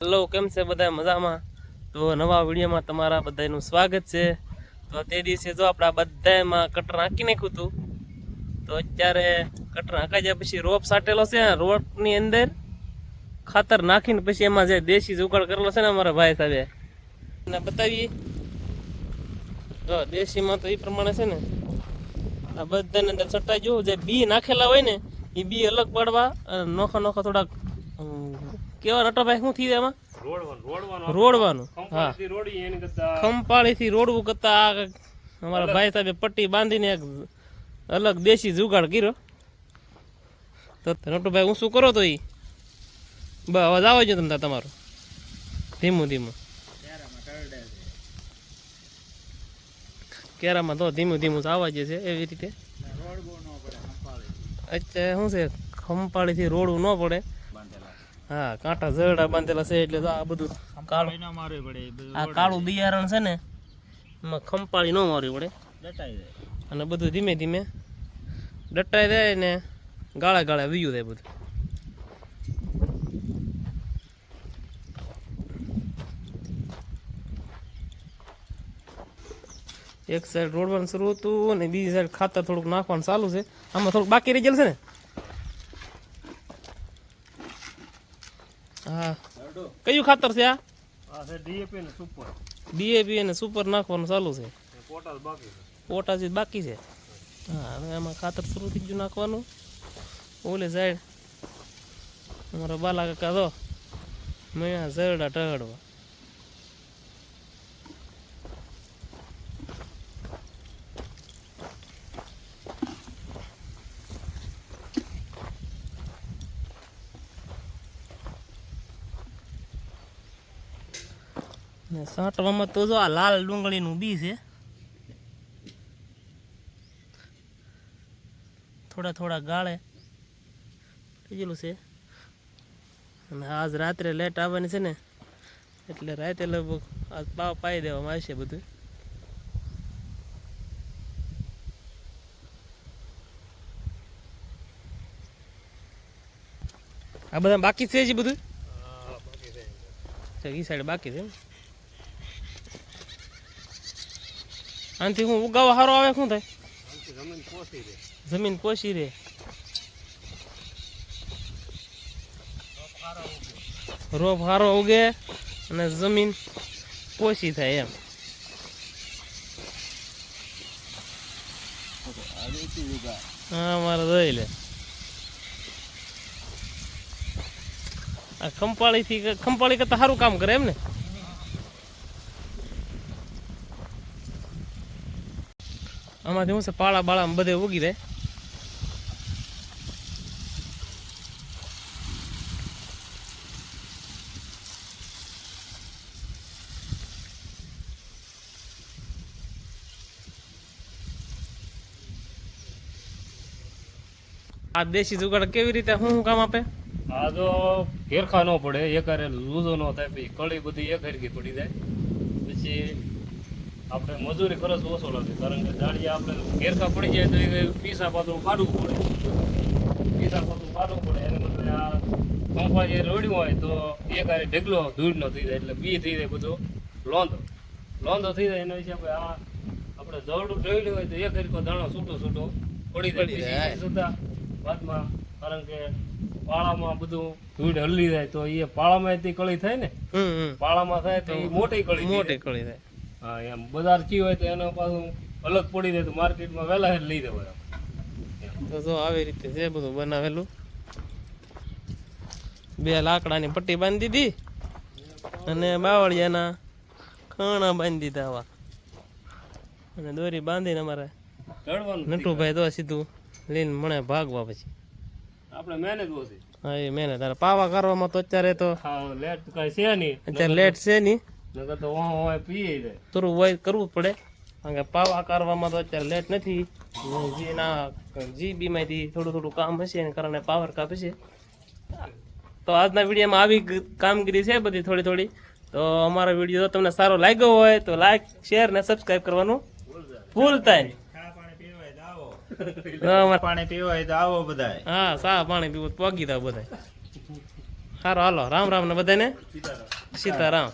Hello, કેમ છે બધા મજામાં? તો નવા વિડીયોમાં તમારા બધાનું સ્વાગત છે. તો તે દિવસે જો આપણા બધામાં કટર નાખી નાખ્યું હતું. તો અત્યારે કટર નાખાઈ જાય પછી રોપ સાટેલો છે. રોપની અંદર ખાતર નાખીને પછી એમાં જે દેશી જુગાડ કરેલો છે ને અમારા ભાઈ સાહેબે એને બતાવીએ. જો દેશીમાં તો એ પ્રમાણે છે ને આ બધાની અંદર છટાઈ જો જે બી નાખેલા હોય ને એ બી અલગ પાડવા નોખા નોખા થોડાક કેવા નટોભાઈ શું થઈ એમાં રોડવાનું. હા, ખંપાળીથી રોડવું કરતા અમારા ભાઈ સાહેબે પટ્ટી બાંધીને એક અલગ દેશી જુગાડ કર્યો. તો નટુભાઈ હું શું કરો તો એ અવાજ આવે છે તમને તમારો ધીમું ધીમું કેરામાં તો ધીમું ધીમું આવાજ છે એવી રીતે. અત્યારે શું છે ખંપાળીથી રોડવું ન પડે. હા, કાંટા ઝરડા બાંધેલા છે એટલે આ બધું કાળું ના મારવી પડે. આ કાળું બિયારણ છે ને એમાં ખંપાળી ન મારવી પડે, ડટાઈ જાય અને બધું ધીમે ધીમે ડટાઈ જાય ને ગાળા ગાળા વીયું જાય બધું. એક સાઈડ રોડવાનું શરૂ હતું અને બીજી સાઈડ ખાતર થોડુંક નાખવાનું ચાલુ છે. આમાં થોડુંક બાકી રહી ગયેલું છે ને. હા, કયું ખાતર છે આ? ડીએપી અને સુપર નાખવાનું ચાલુ છે. પોટાશ બાકી છે. હા, હવે આમાં ખાતર શરૂ થઈ ગયું નાખવાનું. ઓલે સાઈડ અમારા બાલા કાકા તો મેં ઝરડા ટહડવા. ને સાંટવામાં તો જો આ લાલ ડુંગળીનું બી છે. થોડા થોડા ગાળે ગયેલું છે. અને આજ રાત્રે લેટ આવવાની છે ને એટલે રાતે લગભગ આજ પાવ પાઈ દેવામાં આવશે બધું. આ બધા બાકી છે જ બધું. એ સાઈડ બાકી છે. આનાથી હું ઉગાવા સારો આવે શું થાય? જમીન પોષી રહે, રોપ સારો ઉગે અને જમીન પોષી થાય એમ. હા, મારે જોઈ લે આ ખંપાળી કરતા સારું કામ કરે એમ ને. આમાંથી શું છે પાળા બાળા બધે ઉગી જાય. આ દેશી જુગાડ કેવી રીતે શું કામ આપે? આ તો ઘેરખા ન પડે, એકારે લૂઝો ન થાય, પછી કળી બધી એક હરખી પડી જાય. પછી આપણે મજૂરી ખર્ચ ઓછો લાગે, કારણ કે જાળીયા આપણે ઘેરખા પડી જાય તો એ પીસા પાતું કાઢવું પડે. એને બદલે આ પંપા જે રોડ્યું હોય તો એકારે ઢગલો ધૂળ ન થઈ જાય, એટલે બી થઈ જાય બધો લોંધો થઈ જાય. એના વિશે આપણે જવડું ઢળ્યું હોય તો એક હરખો દાણો છૂટો પડી જાય સુધા બાદમાં. કારણ કે પાળામાં બધું ધૂળ હલી જાય તો એ પાળામાં કળી થાય ને, પાળામાં થાય તો એ મોટી કળી થાય. હા, એમ બજાર ચી હોય તો એના પાછું અલગ પડી જાય તો માર્કેટમાં વહેલા લઈ દેવાય. તો આવી રીતે છે બધું બનાવેલું. બે લાકડાની પટ્ટી બાંધી દીધી અને બાવળિયાના ખાણા બાંધી દીધા આવા અને દોરી બાંધીને અમારે નટુભાઈ તો સીધું લઈને મને ભાગવા. પછી આપણે મહેનત ઓછી. હા, એ મહેનત. તારે પાવા કરવામાં તો અત્યારે તો લેટ કઈ છે નહીં, અત્યારે લેટ છે નહીં. નકર તો હોય પીએ જાય થોડું હોય કરવું પડે, કારણ કે પાવા કરવામાં તો અત્યારે લેટ નથી. જીબીમાંથી થોડું કામ હશે એને કારણે પાવર કાપ હશે. તો આજના વિડીયોમાં આવી કામગીરી છે બધી થોડી. તો અમારો વિડીયો તમને સારો લાગ્યો હોય તો લાઈક, શેર ને સબસ્ક્રાઈબ કરવાનું ભૂલતા નહીં. પાણી પીવા હોય તો આવો બધા. હા, સા પાણી પીવું પગી જાવ બધા. સારું હાલો રામ રામ ને બધાને સીતારામ સીતારામ